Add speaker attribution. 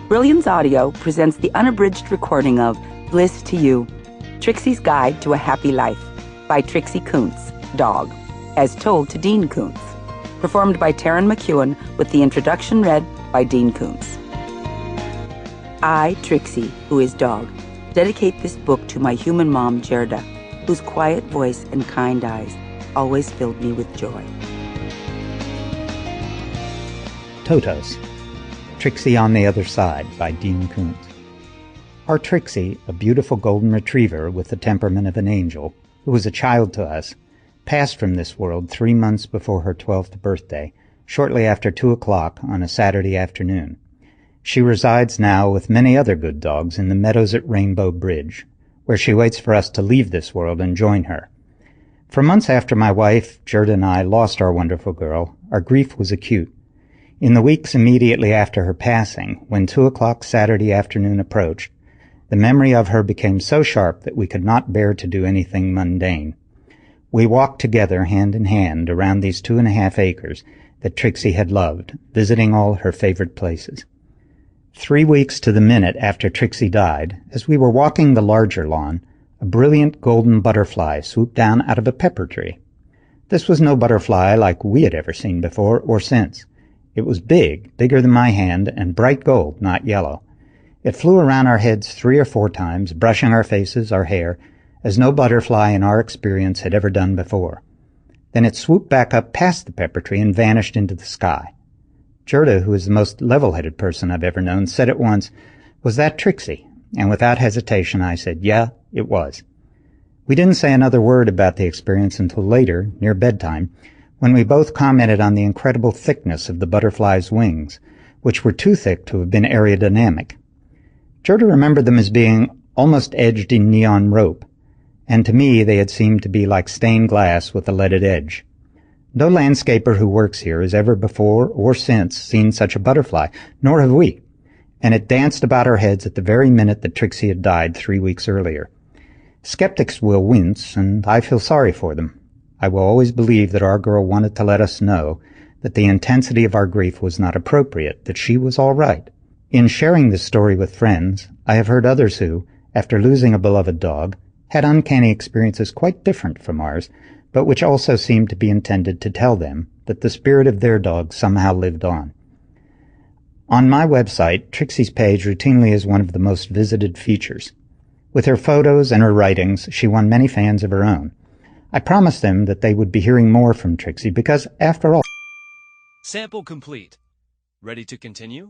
Speaker 1: Brilliance Audio presents the unabridged recording of Bliss to You, Trixie's Guide to a Happy Life by Trixie Koontz, dog, as told to Dean Koontz. Performed by Teryn Mckewin with the introduction read by Dean Koontz. I, Trixie, who is dog, dedicate this book to my human mom, Gerda, whose quiet voice and kind eyes always filled me with joy.
Speaker 2: Totos, Trixie on the Other Side by Dean Koontz. Our Trixie, a beautiful golden retriever with the temperament of an angel, who was a child to us, passed from this world 3 months before her 12th birthday, shortly after 2 o'clock on a Saturday afternoon. She resides now with many other good dogs in the meadows at Rainbow Bridge, where she waits for us to leave this world and join her. For months after my wife, Gerda, and I lost our wonderful girl, our grief was acute. In the weeks immediately after her passing, when 2 o'clock Saturday afternoon approached, the memory of her became so sharp that we could not bear to do anything mundane. We walked together hand in hand around these 2.5 acres that Trixie had loved, visiting all her favorite places. 3 weeks to the minute after Trixie died, as we were walking the larger lawn, a brilliant golden butterfly swooped down out of a pepper tree. This was no butterfly like we had ever seen before or since. It was big, bigger than my hand, and bright gold, not yellow. It flew around our heads 3 or 4 times, brushing our faces, our hair, as no butterfly in our experience had ever done before. Then it swooped back up past the pepper tree and vanished into the sky. Gerda, who is the most level-headed person I've ever known, said at once, "Was that Trixie?" And without hesitation I said, "Yeah, it was." We didn't say another word about the experience until later, near bedtime, when we both commented on the incredible thickness of the butterfly's wings, which were too thick to have been aerodynamic. Gerda remembered them as being almost edged in neon rope, and to me they had seemed to be like stained glass with a leaded edge. No landscaper who works here has ever before or since seen such a butterfly, nor have we, and it danced about our heads at the very minute that Trixie had died 3 weeks earlier. Skeptics will wince, and I feel sorry for them. I will always believe that our girl wanted to let us know that the intensity of our grief was not appropriate, that she was all right. In sharing this story with friends, I have heard others who, after losing a beloved dog, had uncanny experiences quite different from ours, but which also seemed to be intended to tell them that the spirit of their dog somehow lived on. On my website, Trixie's page routinely is one of the most visited features. With her photos and her writings, she won many fans of her own. I promised them that they would be hearing more from Trixie because, after all...
Speaker 3: Sample complete. Ready to continue?